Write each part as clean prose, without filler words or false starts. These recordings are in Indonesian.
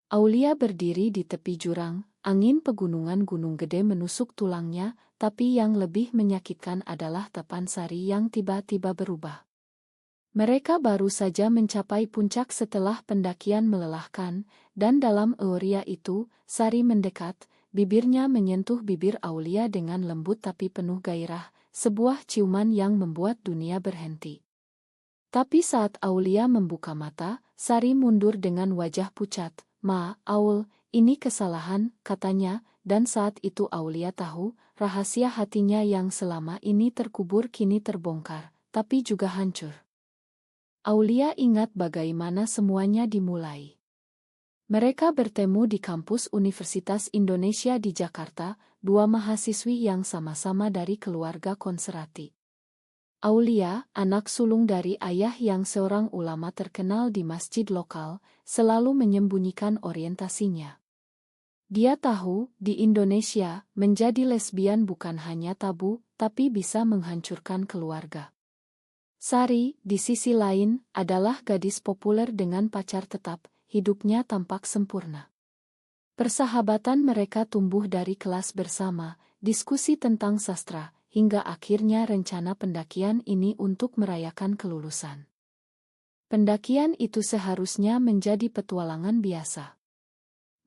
Aulia berdiri di tepi jurang, angin pegunungan Gunung Gede menusuk tulangnya, tapi yang lebih menyakitkan adalah tepan Sari yang tiba-tiba berubah. Mereka baru saja mencapai puncak setelah pendakian melelahkan, dan dalam euforia itu, Sari mendekat, bibirnya menyentuh bibir Aulia dengan lembut tapi penuh gairah, sebuah ciuman yang membuat dunia berhenti. Tapi saat Aulia membuka mata, Sari mundur dengan wajah pucat. Aul, ini kesalahan, katanya, dan saat itu Aulia tahu, rahasia hatinya yang selama ini terkubur kini terbongkar, tapi juga hancur. Aulia ingat bagaimana semuanya dimulai. Mereka bertemu di kampus Universitas Indonesia di Jakarta, dua mahasiswi yang sama-sama dari keluarga konservatif. Aulia, anak sulung dari ayah yang seorang ulama terkenal di masjid lokal, selalu menyembunyikan orientasinya. Dia tahu, di Indonesia, menjadi lesbian bukan hanya tabu, tapi bisa menghancurkan keluarga. Sari, di sisi lain, adalah gadis populer dengan pacar tetap, hidupnya tampak sempurna. Persahabatan mereka tumbuh dari kelas bersama, diskusi tentang sastra, hingga akhirnya rencana pendakian ini untuk merayakan kelulusan. Pendakian itu seharusnya menjadi petualangan biasa.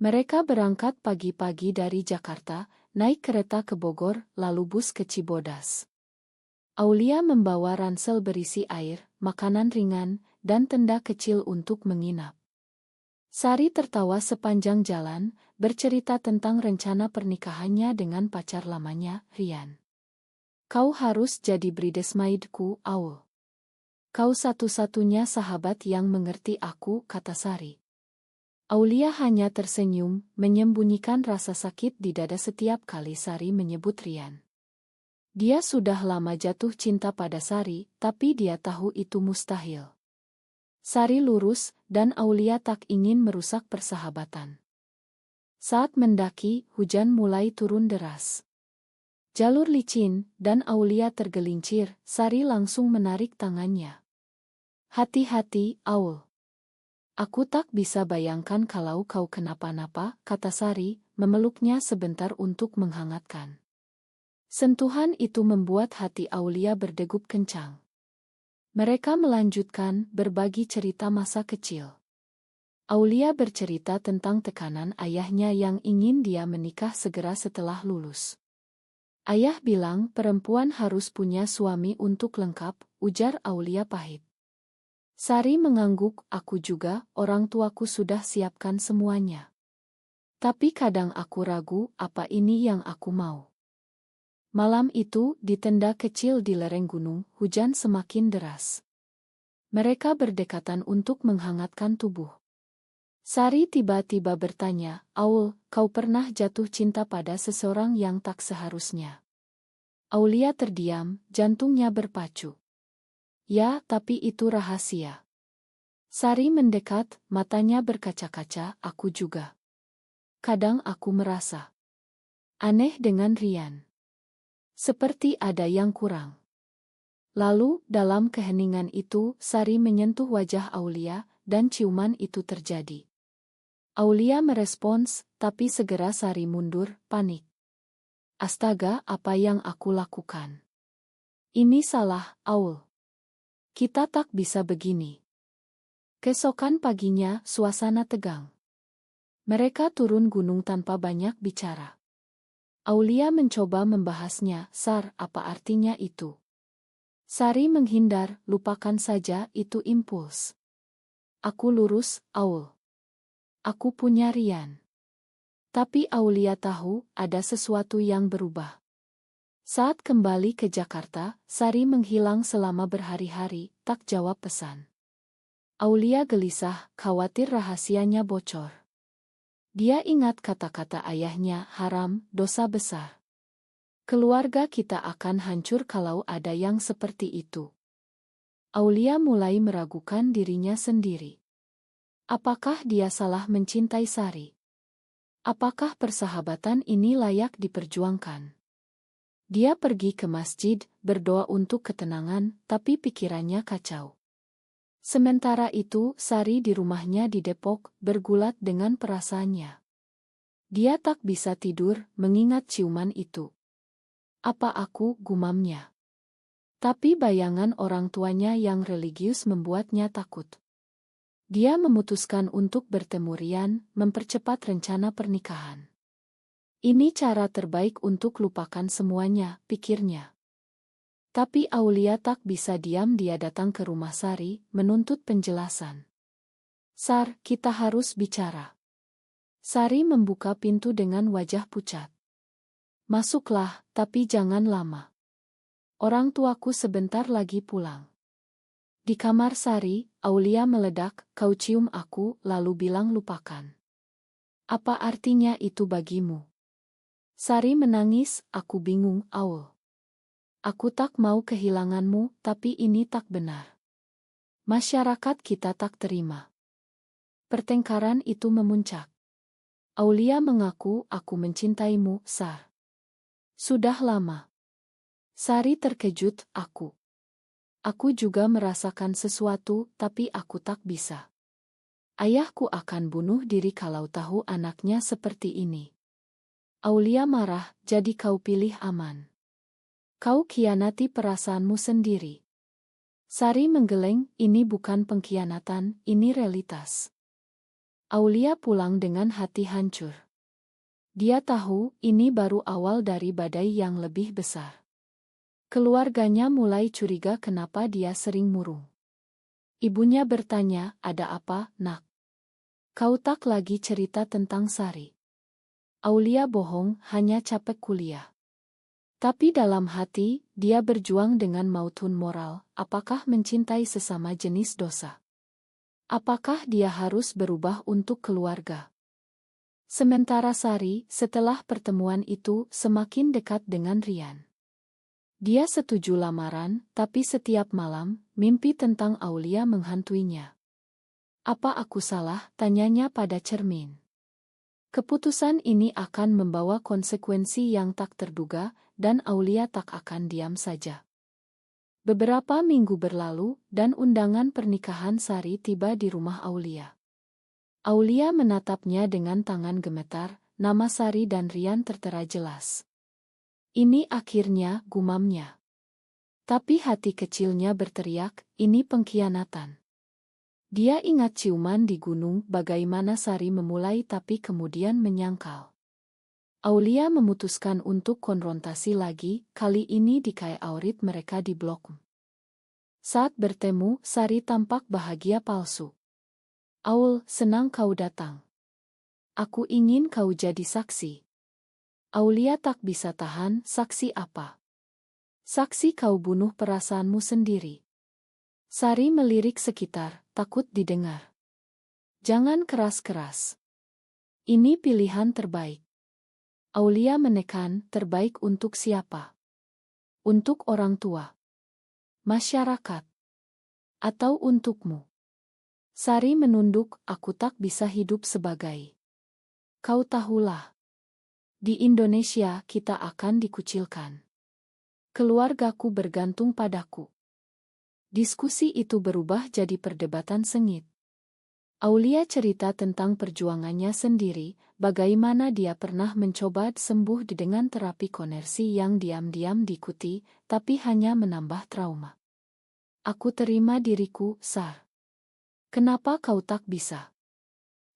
Mereka berangkat pagi-pagi dari Jakarta, naik kereta ke Bogor, lalu bus ke Cibodas. Aulia membawa ransel berisi air, makanan ringan, dan tenda kecil untuk menginap. Sari tertawa sepanjang jalan, bercerita tentang rencana pernikahannya dengan pacar lamanya, Rian. Kau harus jadi bridesmaidku, Aul. Kau satu-satunya sahabat yang mengerti aku, kata Sari. Aulia hanya tersenyum, menyembunyikan rasa sakit di dada setiap kali Sari menyebut Rian. Dia sudah lama jatuh cinta pada Sari, tapi dia tahu itu mustahil. Sari lurus, dan Aulia tak ingin merusak persahabatan. Saat mendaki, hujan mulai turun deras. Jalur licin, dan Aulia tergelincir, Sari langsung menarik tangannya. Hati-hati, Aul. Aku tak bisa bayangkan kalau kau kenapa-napa, kata Sari, memeluknya sebentar untuk menghangatkan. Sentuhan itu membuat hati Aulia berdegup kencang. Mereka melanjutkan berbagi cerita masa kecil. Aulia bercerita tentang tekanan ayahnya yang ingin dia menikah segera setelah lulus. Ayah bilang perempuan harus punya suami untuk lengkap, ujar Aulia pahit. Sari mengangguk, aku juga, orang tuaku sudah siapkan semuanya. Tapi kadang aku ragu, apa ini yang aku mau. Malam itu, di tenda kecil di lereng gunung, hujan semakin deras. Mereka berdekatan untuk menghangatkan tubuh. Sari tiba-tiba bertanya, Aul, kau pernah jatuh cinta pada seseorang yang tak seharusnya? Aulia terdiam, jantungnya berpacu. Ya, tapi itu rahasia. Sari mendekat, matanya berkaca-kaca, aku juga. Kadang aku merasa aneh dengan Rian. Seperti ada yang kurang. Lalu, dalam keheningan itu, Sari menyentuh wajah Aulia, dan ciuman itu terjadi. Aulia merespons, tapi segera Sari mundur, panik. Astaga, apa yang aku lakukan? Ini salah, Aul. Kita tak bisa begini. Keesokan paginya, suasana tegang. Mereka turun gunung tanpa banyak bicara. Aulia mencoba membahasnya, Sar, apa artinya itu? Sari menghindar, lupakan saja, itu impuls. Aku lurus, Aul. Aku punya Rian. Tapi Aulia tahu, ada sesuatu yang berubah. Saat kembali ke Jakarta, Sari menghilang selama berhari-hari, tak jawab pesan. Aulia gelisah, khawatir rahasianya bocor. Dia ingat kata-kata ayahnya, haram, dosa besar. Keluarga kita akan hancur kalau ada yang seperti itu. Aulia mulai meragukan dirinya sendiri. Apakah dia salah mencintai Sari? Apakah persahabatan ini layak diperjuangkan? Dia pergi ke masjid, berdoa untuk ketenangan, tapi pikirannya kacau. Sementara itu, Sari di rumahnya di Depok, bergulat dengan perasaannya. Dia tak bisa tidur, mengingat ciuman itu. Apa aku, gumamnya. Tapi bayangan orang tuanya yang religius membuatnya takut. Dia memutuskan untuk bertemu Rian, mempercepat rencana pernikahan. Ini cara terbaik untuk lupakan semuanya, pikirnya. Tapi Aulia tak bisa diam, dia datang ke rumah Sari, menuntut penjelasan. Sar, kita harus bicara. Sari membuka pintu dengan wajah pucat. Masuklah, tapi jangan lama. Orang tuaku sebentar lagi pulang. Di kamar Sari, Aulia meledak, kau cium aku, lalu bilang lupakan. Apa artinya itu bagimu? Sari menangis, aku bingung, Aul. Aku tak mau kehilanganmu, tapi ini tak benar. Masyarakat kita tak terima. Pertengkaran itu memuncak. Aulia mengaku, aku mencintaimu, Sar. Sudah lama. Sari terkejut, aku. Aku juga merasakan sesuatu, tapi aku tak bisa. Ayahku akan bunuh diri kalau tahu anaknya seperti ini. Aulia marah, jadi kau pilih aman. Kau khianati perasaanmu sendiri. Sari menggeleng, ini bukan pengkhianatan, ini realitas. Aulia pulang dengan hati hancur. Dia tahu, ini baru awal dari badai yang lebih besar. Keluarganya mulai curiga kenapa dia sering murung. Ibunya bertanya, ada apa, nak? Kau tak lagi cerita tentang Sari. Aulia bohong, hanya capek kuliah. Tapi dalam hati, dia berjuang dengan mautun moral, apakah mencintai sesama jenis dosa? Apakah dia harus berubah untuk keluarga? Sementara Sari, setelah pertemuan itu, semakin dekat dengan Rian. Dia setuju lamaran, tapi setiap malam, mimpi tentang Aulia menghantuinya. Apa aku salah? Tanyanya pada cermin. Keputusan ini akan membawa konsekuensi yang tak terduga, dan Aulia tak akan diam saja. Beberapa minggu berlalu, dan undangan pernikahan Sari tiba di rumah Aulia. Aulia menatapnya dengan tangan gemetar, nama Sari dan Rian tertera jelas. Ini akhirnya, gumamnya. Tapi hati kecilnya berteriak, ini pengkhianatan. Dia ingat ciuman di gunung, bagaimana Sari memulai tapi kemudian menyangkal. Aulia memutuskan untuk konfrontasi lagi, kali ini di Kai Aurit mereka di blok. Saat bertemu, Sari tampak bahagia palsu. Aul, senang kau datang. Aku ingin kau jadi saksi. Aulia tak bisa tahan, saksi apa? Saksi kau bunuh perasaanmu sendiri. Sari melirik sekitar, takut didengar. Jangan keras-keras. Ini pilihan terbaik. Aulia menekan, terbaik untuk siapa? Untuk orang tua, masyarakat, atau untukmu? Sari menunduk, aku tak bisa hidup sebagai. Kau tahulah. Di Indonesia kita akan dikucilkan. Keluargaku bergantung padaku. Diskusi itu berubah jadi perdebatan sengit. Aulia cerita tentang perjuangannya sendiri, bagaimana dia pernah mencoba sembuh dengan terapi konversi yang diam-diam diikuti, tapi hanya menambah trauma. Aku terima diriku, Sar. Kenapa kau tak bisa?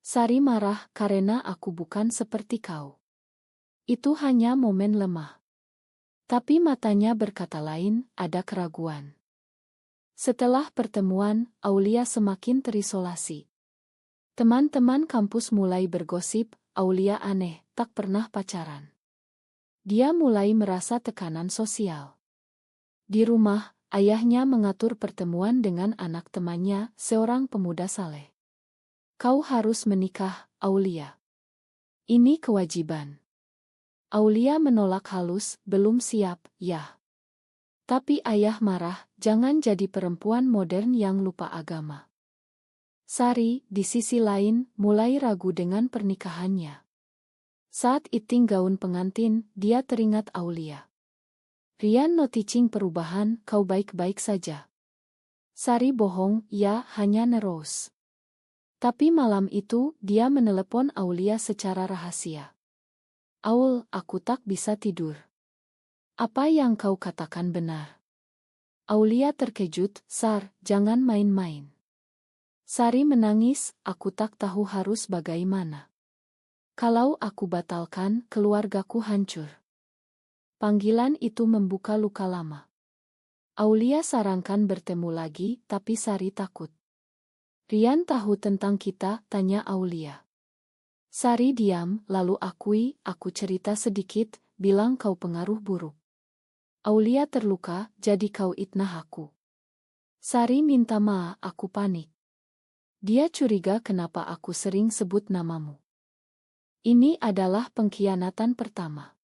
Sari marah, karena aku bukan seperti kau. Itu hanya momen lemah. Tapi matanya berkata lain, ada keraguan. Setelah pertemuan, Aulia semakin terisolasi. Teman-teman kampus mulai bergosip, Aulia aneh, tak pernah pacaran. Dia mulai merasa tekanan sosial. Di rumah, ayahnya mengatur pertemuan dengan anak temannya, seorang pemuda saleh. Kau harus menikah, Aulia. Ini kewajiban. Aulia menolak halus, belum siap, ya. Tapi ayah marah, jangan jadi perempuan modern yang lupa agama. Sari, di sisi lain, mulai ragu dengan pernikahannya. Saat iting gaun pengantin, dia teringat Aulia. Rian noticing perubahan, kau baik-baik saja. Sari bohong, ia hanya nerus. Tapi malam itu, dia menelepon Aulia secara rahasia. Aul, aku tak bisa tidur. Apa yang kau katakan benar. Aulia terkejut, Sar, jangan main-main. Sari menangis, aku tak tahu harus bagaimana. Kalau aku batalkan, keluargaku hancur. Panggilan itu membuka luka lama. Aulia sarankan bertemu lagi, tapi Sari takut. Rian tahu tentang kita, tanya Aulia. Sari diam, lalu aku cerita sedikit, bilang kau pengaruh buruk. Aulia terluka, jadi kau itnah aku. Sari minta maaf, aku panik. Dia curiga kenapa aku sering sebut namamu. Ini adalah pengkhianatan pertama.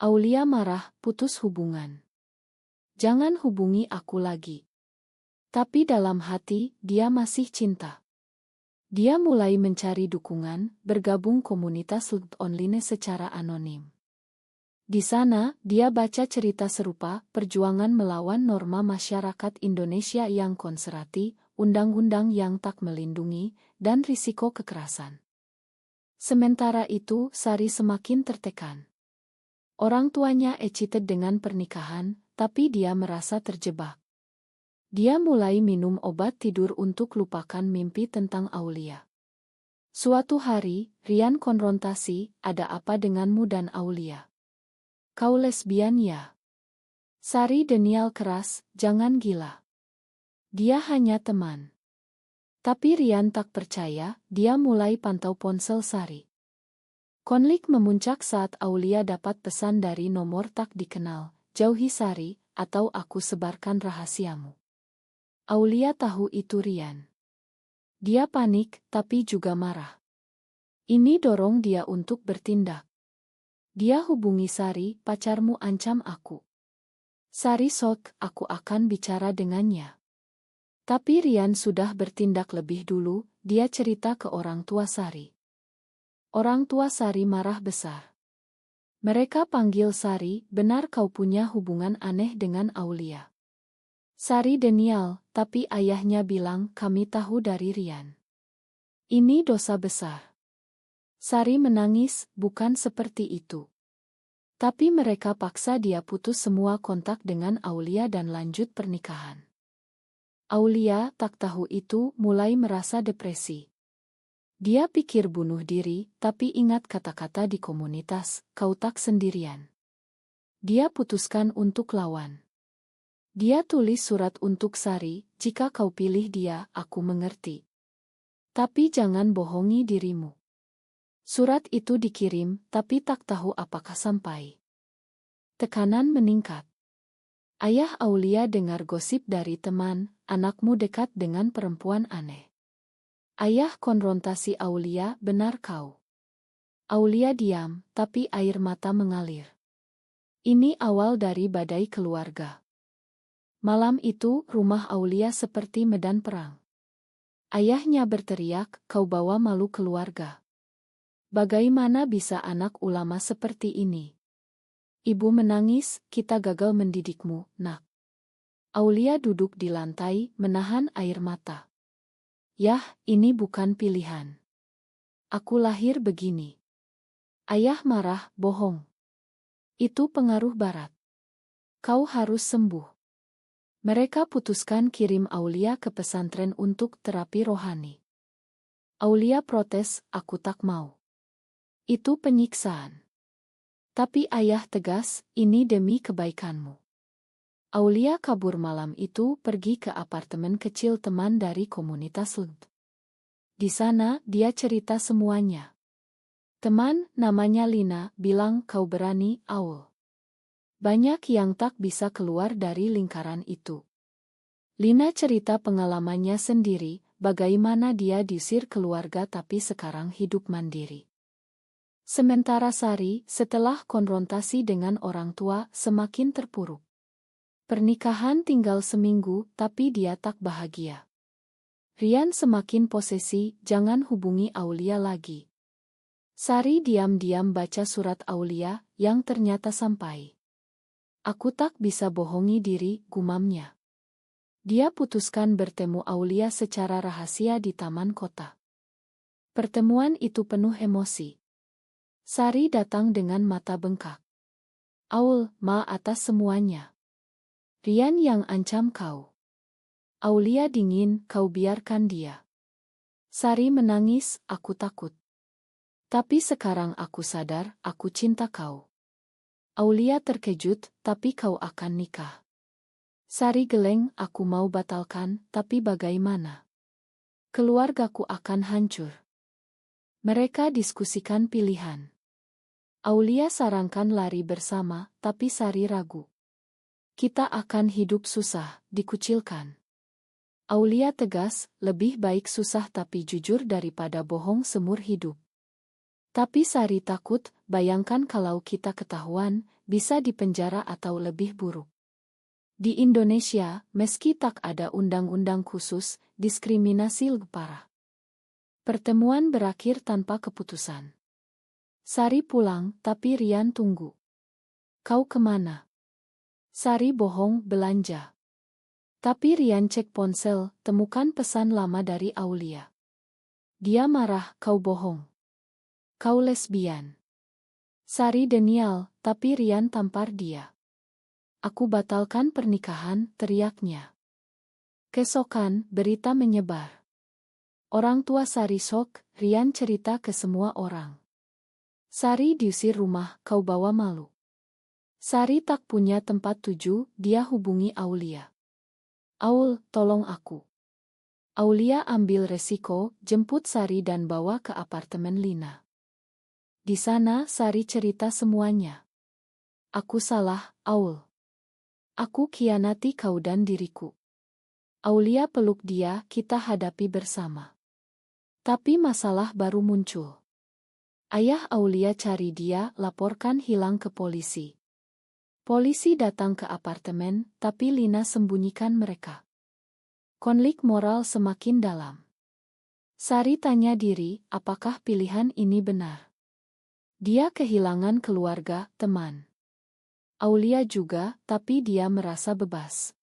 Aulia marah, putus hubungan. Jangan hubungi aku lagi. Tapi dalam hati, dia masih cinta. Dia mulai mencari dukungan, bergabung komunitas online secara anonim. Di sana, dia baca cerita serupa, perjuangan melawan norma masyarakat Indonesia yang konservatif, undang-undang yang tak melindungi, dan risiko kekerasan. Sementara itu, Sari semakin tertekan. Orang tuanya excited dengan pernikahan, tapi dia merasa terjebak. Dia mulai minum obat tidur untuk lupakan mimpi tentang Aulia. Suatu hari, Rian konfrontasi, ada apa denganmu dan Aulia? Kau lesbian ya? Sari denial keras, jangan gila. Dia hanya teman. Tapi Rian tak percaya, dia mulai pantau ponsel Sari. Konflik memuncak saat Aulia dapat pesan dari nomor tak dikenal, jauhi Sari, atau aku sebarkan rahasiamu. Aulia tahu itu Rian. Dia panik, tapi juga marah. Ini dorong dia untuk bertindak. Dia hubungi Sari, pacarmu ancam aku. Sari sok, aku akan bicara dengannya. Tapi Rian sudah bertindak lebih dulu, dia cerita ke orang tua Sari. Orang tua Sari marah besar. Mereka panggil Sari, benar kau punya hubungan aneh dengan Aulia. Sari denial, tapi ayahnya bilang kami tahu dari Rian. Ini dosa besar. Sari menangis, bukan seperti itu. Tapi mereka paksa dia putus semua kontak dengan Aulia dan lanjut pernikahan. Aulia tak tahu itu, mulai merasa depresi. Dia pikir bunuh diri, tapi ingat kata-kata di komunitas, kau tak sendirian. Dia putuskan untuk lawan. Dia tulis surat untuk Sari, jika kau pilih dia, aku mengerti. Tapi jangan bohongi dirimu. Surat itu dikirim, tapi tak tahu apakah sampai. Tekanan meningkat. Ayah Aulia dengar gosip dari teman, anakmu dekat dengan perempuan aneh. Ayah konfrontasi Aulia, benar kau. Aulia diam, tapi air mata mengalir. Ini awal dari badai keluarga. Malam itu, rumah Aulia seperti medan perang. Ayahnya berteriak, kau bawa malu keluarga. Bagaimana bisa anak ulama seperti ini? Ibu menangis, kita gagal mendidikmu, nak. Aulia duduk di lantai, menahan air mata. Yah, ini bukan pilihan. Aku lahir begini. Ayah marah, bohong. Itu pengaruh barat. Kau harus sembuh. Mereka putuskan kirim Aulia ke pesantren untuk terapi rohani. Aulia protes, aku tak mau. Itu penyiksaan. Tapi ayah tegas, ini demi kebaikanmu. Aulia kabur malam itu pergi ke apartemen kecil teman dari komunitas LUD. Di sana, dia cerita semuanya. Teman, namanya Lina, bilang kau berani, Aul. Banyak yang tak bisa keluar dari lingkaran itu. Lina cerita pengalamannya sendiri, bagaimana dia diusir keluarga tapi sekarang hidup mandiri. Sementara Sari, setelah konfrontasi dengan orang tua, semakin terpuruk. Pernikahan tinggal seminggu, tapi dia tak bahagia. Rian semakin posesi, jangan hubungi Aulia lagi. Sari diam-diam baca surat Aulia, yang ternyata sampai. Aku tak bisa bohongi diri, gumamnya. Dia putuskan bertemu Aulia secara rahasia di taman kota. Pertemuan itu penuh emosi. Sari datang dengan mata bengkak. Aul, ma atas semuanya. Rian yang ancam kau. Aulia dingin, kau biarkan dia. Sari menangis, aku takut. Tapi sekarang aku sadar, aku cinta kau. Aulia terkejut, tapi kau akan nikah. Sari geleng, aku mau batalkan, tapi bagaimana? Keluargaku akan hancur. Mereka diskusikan pilihan. Aulia sarankan lari bersama, tapi Sari ragu. Kita akan hidup susah, dikucilkan. Aulia tegas, lebih baik susah tapi jujur daripada bohong seumur hidup. Tapi Sari takut, bayangkan kalau kita ketahuan, bisa dipenjara atau lebih buruk. Di Indonesia, meski tak ada undang-undang khusus, diskriminasi lebih parah. Pertemuan berakhir tanpa keputusan. Sari pulang, tapi Rian tunggu. Kau kemana? Sari bohong, belanja. Tapi Rian cek ponsel, temukan pesan lama dari Aulia. Dia marah, kau bohong. Kau lesbian. Sari denial, tapi Rian tampar dia. Aku batalkan pernikahan, teriaknya. Keesokan, berita menyebar. Orang tua Sari shock, Rian cerita ke semua orang. Sari diusir rumah, kau bawa malu. Sari tak punya tempat tuju, dia hubungi Aulia. Aul, tolong aku. Aulia ambil resiko, jemput Sari dan bawa ke apartemen Lina. Di sana Sari cerita semuanya. Aku salah, Aul. Aku khianati kau dan diriku. Aulia peluk dia, kita hadapi bersama. Tapi masalah baru muncul. Ayah Aulia cari dia, laporkan hilang ke polisi. Polisi datang ke apartemen, tapi Lina sembunyikan mereka. Konflik moral semakin dalam. Sari tanya diri, apakah pilihan ini benar? Dia kehilangan keluarga, teman. Aulia juga, tapi dia merasa bebas.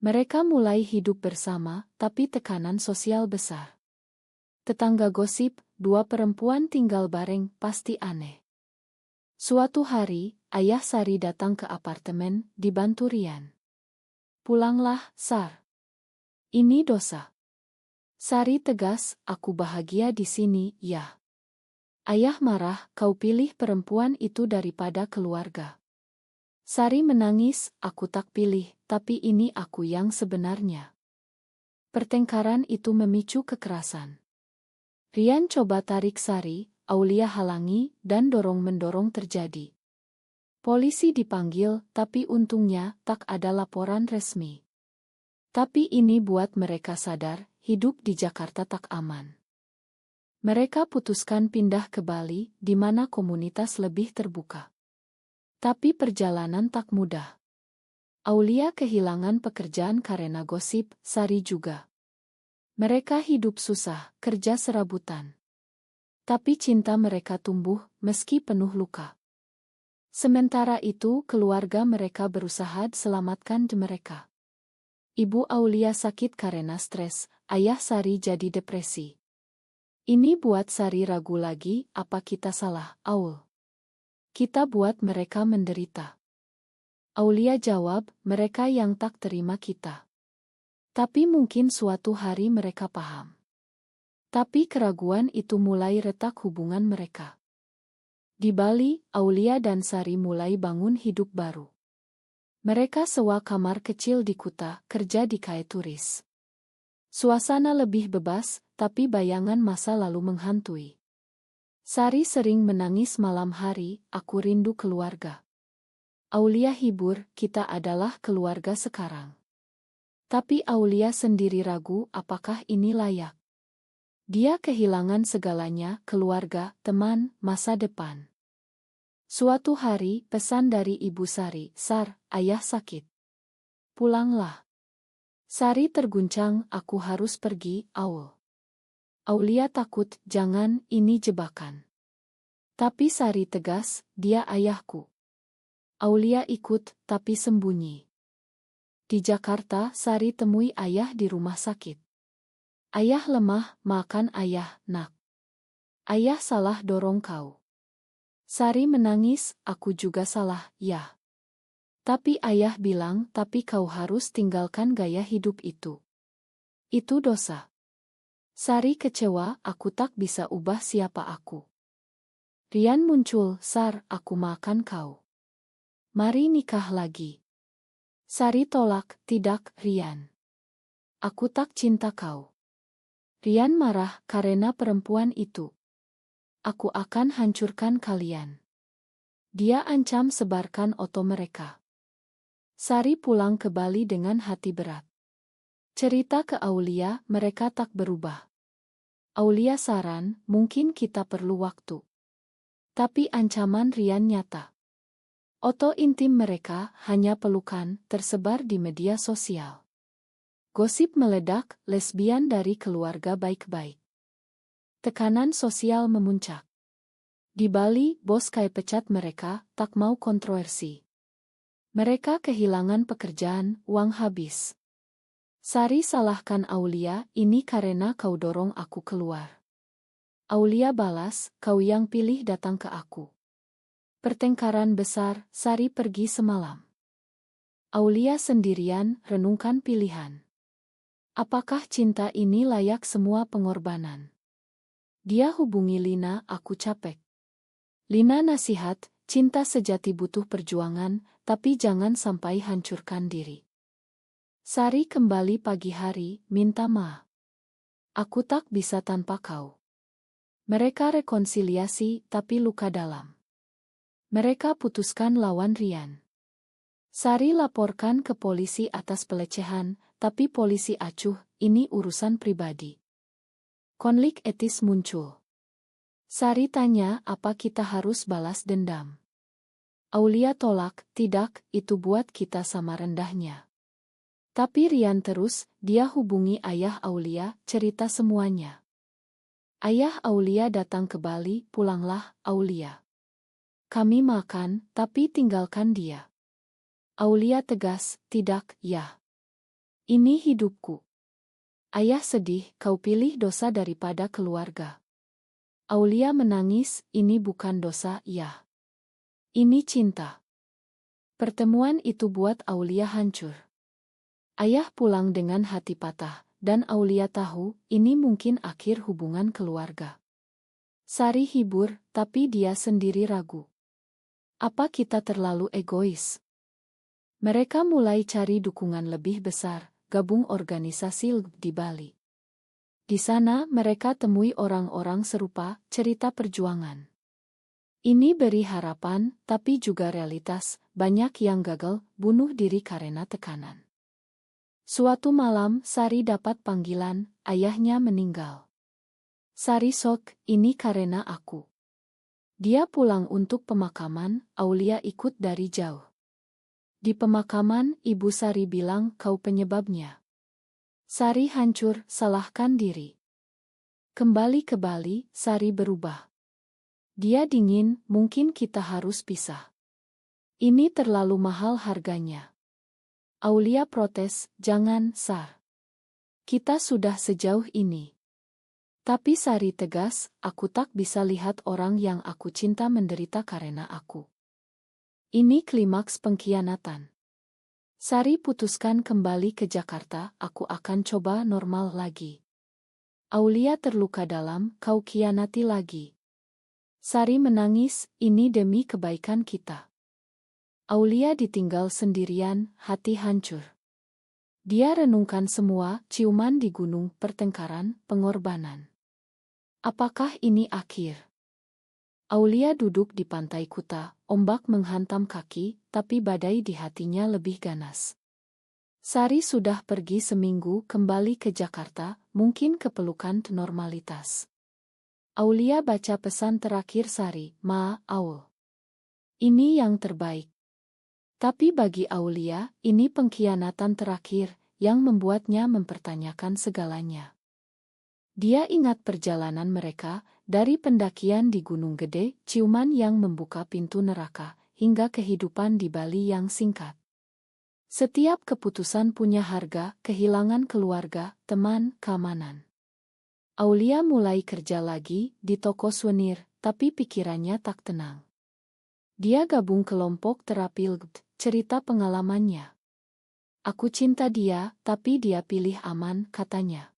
Mereka mulai hidup bersama, tapi tekanan sosial besar. Tetangga gosip, dua perempuan tinggal bareng, pasti aneh. Suatu hari, ayah Sari datang ke apartemen, dibantu Rian. Pulanglah, Sar. Ini dosa. Sari tegas, aku bahagia di sini, ya. Ayah marah, kau pilih perempuan itu daripada keluarga. Sari menangis, aku tak pilih, tapi ini aku yang sebenarnya. Pertengkaran itu memicu kekerasan. Rian coba tarik Sari, Aulia halangi, dan dorong-mendorong terjadi. Polisi dipanggil, tapi untungnya tak ada laporan resmi. Tapi ini buat mereka sadar, hidup di Jakarta tak aman. Mereka putuskan pindah ke Bali, di mana komunitas lebih terbuka. Tapi perjalanan tak mudah. Aulia kehilangan pekerjaan karena gosip, Sari juga. Mereka hidup susah, kerja serabutan. Tapi cinta mereka tumbuh, meski penuh luka. Sementara itu, keluarga mereka berusaha selamatkan mereka. Ibu Aulia sakit karena stres, ayah Sari jadi depresi. Ini buat Sari ragu lagi, apa kita salah, Aul? Kita buat mereka menderita. Aulia jawab, mereka yang tak terima kita. Tapi mungkin suatu hari mereka paham. Tapi keraguan itu mulai retak hubungan mereka. Di Bali, Aulia dan Sari mulai bangun hidup baru. Mereka sewa kamar kecil di Kuta, kerja di kayak turis. Suasana lebih bebas, tapi bayangan masa lalu menghantui. Sari sering menangis malam hari, aku rindu keluarga. Aulia hibur, kita adalah keluarga sekarang. Tapi Aulia sendiri ragu, apakah ini layak? Dia kehilangan segalanya, keluarga, teman, masa depan. Suatu hari, pesan dari Ibu Sari, Sar, ayah sakit. Pulanglah. Sari terguncang, aku harus pergi, Aul. Aulia takut, jangan, ini jebakan. Tapi Sari tegas, dia ayahku. Aulia ikut, tapi sembunyi. Di Jakarta, Sari temui ayah di rumah sakit. Ayah lemah, makan ayah, nak. Ayah salah dorong kau. Sari menangis, aku juga salah, ya. Tapi ayah bilang, tapi kau harus tinggalkan gaya hidup itu. Itu dosa. Sari kecewa, aku tak bisa ubah siapa aku. Rian muncul, Sar, aku makan kau. Mari nikah lagi. Sari tolak, tidak, Rian. Aku tak cinta kau. Rian marah karena perempuan itu. Aku akan hancurkan kalian. Dia ancam sebarkan foto mereka. Sari pulang ke Bali dengan hati berat. Cerita ke Aulia, mereka tak berubah. Aulia saran, mungkin kita perlu waktu. Tapi ancaman Rian nyata. Foto intim mereka, hanya pelukan, tersebar di media sosial. Gosip meledak, lesbian dari keluarga baik-baik. Tekanan sosial memuncak. Di Bali, bos Kai pecat mereka, tak mau kontroversi. Mereka kehilangan pekerjaan, uang habis. Sari salahkan Aulia, ini karena kau dorong aku keluar. Aulia balas, kau yang pilih datang ke aku. Pertengkaran besar, Sari pergi semalam. Aulia sendirian, renungkan pilihan. Apakah cinta ini layak semua pengorbanan? Dia hubungi Lina, aku capek. Lina nasihat, cinta sejati butuh perjuangan, tapi jangan sampai hancurkan diri. Sari kembali pagi hari, minta maaf. Aku tak bisa tanpa kau. Mereka rekonsiliasi, tapi luka dalam. Mereka putuskan lawan Rian. Sari laporkan ke polisi atas pelecehan, tapi polisi acuh, ini urusan pribadi. Konflik etis muncul. Sari tanya, apa kita harus balas dendam? Aulia tolak, tidak, itu buat kita sama rendahnya. Tapi Rian terus, dia hubungi ayah Aulia, cerita semuanya. Ayah Aulia datang ke Bali, pulanglah, Aulia. Kami makan, tapi tinggalkan dia. Aulia tegas, tidak, ya. Ini hidupku. Ayah sedih, kau pilih dosa daripada keluarga. Aulia menangis, ini bukan dosa, ya. Ini cinta. Pertemuan itu buat Aulia hancur. Ayah pulang dengan hati patah, dan Aulia tahu, ini mungkin akhir hubungan keluarga. Sari hibur, tapi dia sendiri ragu. Apa kita terlalu egois? Mereka mulai cari dukungan lebih besar, gabung organisasi di Bali. Di sana mereka temui orang-orang serupa, cerita perjuangan. Ini beri harapan, tapi juga realitas, banyak yang gagal, bunuh diri karena tekanan. Suatu malam, Sari dapat panggilan, ayahnya meninggal. Sari sok, ini karena aku. Dia pulang untuk pemakaman, Aulia ikut dari jauh. Di pemakaman, Ibu Sari bilang, kau penyebabnya. Sari hancur, salahkan diri. Kembali ke Bali, Sari berubah. Dia dingin, mungkin kita harus pisah. Ini terlalu mahal harganya. Aulia protes, jangan, Sar. Kita sudah sejauh ini. Tapi Sari tegas, aku tak bisa lihat orang yang aku cinta menderita karena aku. Ini klimaks pengkhianatan. Sari putuskan kembali ke Jakarta, aku akan coba normal lagi. Aulia terluka dalam, kau khianati lagi. Sari menangis, ini demi kebaikan kita. Aulia ditinggal sendirian, hati hancur. Dia renungkan semua, ciuman di gunung, pertengkaran, pengorbanan. Apakah ini akhir? Aulia duduk di pantai Kuta, ombak menghantam kaki, tapi badai di hatinya lebih ganas. Sari sudah pergi seminggu kembali ke Jakarta, mungkin kepelukan normalitas. Aulia baca pesan terakhir Sari, Ma, Aul. Ini yang terbaik. Tapi bagi Aulia, ini pengkhianatan terakhir, yang membuatnya mempertanyakan segalanya. Dia ingat perjalanan mereka, dari pendakian di Gunung Gede, ciuman yang membuka pintu neraka, hingga kehidupan di Bali yang singkat. Setiap keputusan punya harga, kehilangan keluarga, teman, keamanan. Aulia mulai kerja lagi di toko souvenir, tapi pikirannya tak tenang. Dia gabung kelompok terapi LGBT, cerita pengalamannya. Aku cinta dia, tapi dia pilih aman, katanya.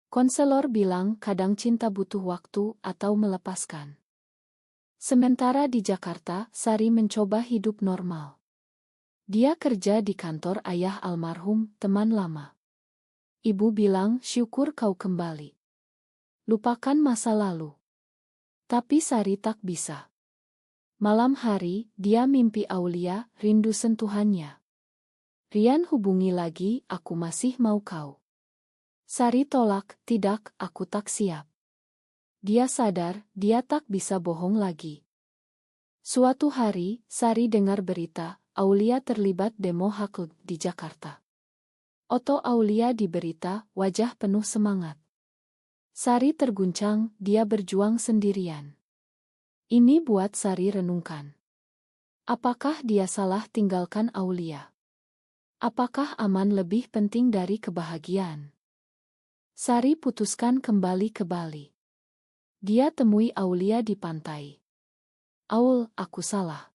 Konselor bilang kadang cinta butuh waktu atau melepaskan. Sementara di Jakarta, Sari mencoba hidup normal. Dia kerja di kantor ayah almarhum, teman lama. Ibu bilang, syukur kau kembali. Lupakan masa lalu. Tapi Sari tak bisa. Malam hari, dia mimpi Aulia, rindu sentuhannya. Rian hubungi lagi, aku masih mau kau. Sari tolak, tidak, aku tak siap. Dia sadar, dia tak bisa bohong lagi. Suatu hari, Sari dengar berita, Aulia terlibat demo hak di Jakarta. Oto Aulia di berita, wajah penuh semangat. Sari terguncang, dia berjuang sendirian. Ini buat Sari renungkan. Apakah dia salah tinggalkan Aulia? Apakah aman lebih penting dari kebahagiaan? Sari putuskan kembali ke Bali. Dia temui Aulia di pantai. Aul, aku salah.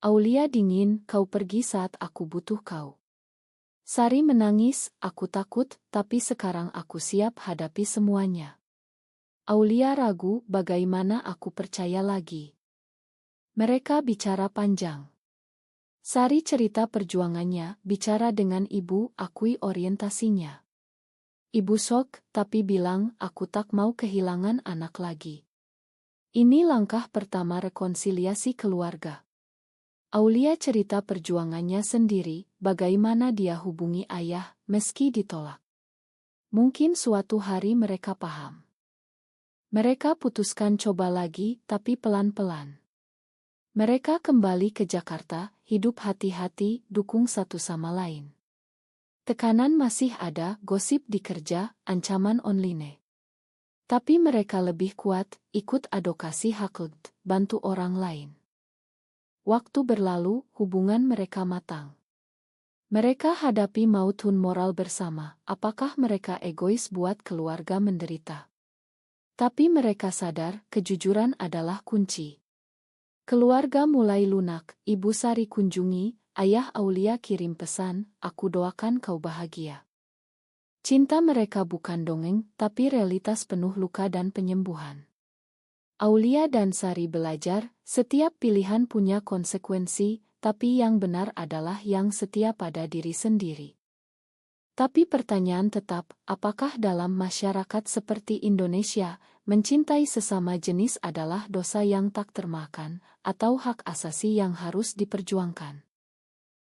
Aulia dingin, kau pergi saat aku butuh kau. Sari menangis, aku takut, tapi sekarang aku siap hadapi semuanya. Aulia ragu, bagaimana aku percaya lagi. Mereka bicara panjang. Sari cerita perjuangannya, bicara dengan ibu, akui orientasinya. Ibu sok, tapi bilang, aku tak mau kehilangan anak lagi. Ini langkah pertama rekonsiliasi keluarga. Aulia cerita perjuangannya sendiri, bagaimana dia hubungi ayah, meski ditolak. Mungkin suatu hari mereka paham. Mereka putuskan coba lagi, tapi pelan-pelan. Mereka kembali ke Jakarta, hidup hati-hati, dukung satu sama lain. Tekanan masih ada, gosip di kerja, ancaman online. Tapi mereka lebih kuat, ikut advokasi hak, bantu orang lain. Waktu berlalu, hubungan mereka matang. Mereka hadapi maut moral bersama, apakah mereka egois buat keluarga menderita? Tapi mereka sadar, kejujuran adalah kunci. Keluarga mulai lunak, Ibu Sari kunjungi, Ayah Aulia kirim pesan, aku doakan kau bahagia. Cinta mereka bukan dongeng, tapi realitas penuh luka dan penyembuhan. Aulia dan Sari belajar, setiap pilihan punya konsekuensi, tapi yang benar adalah yang setia pada diri sendiri. Tapi pertanyaan tetap, apakah dalam masyarakat seperti Indonesia, mencintai sesama jenis adalah dosa yang tak termaafkan, atau hak asasi yang harus diperjuangkan?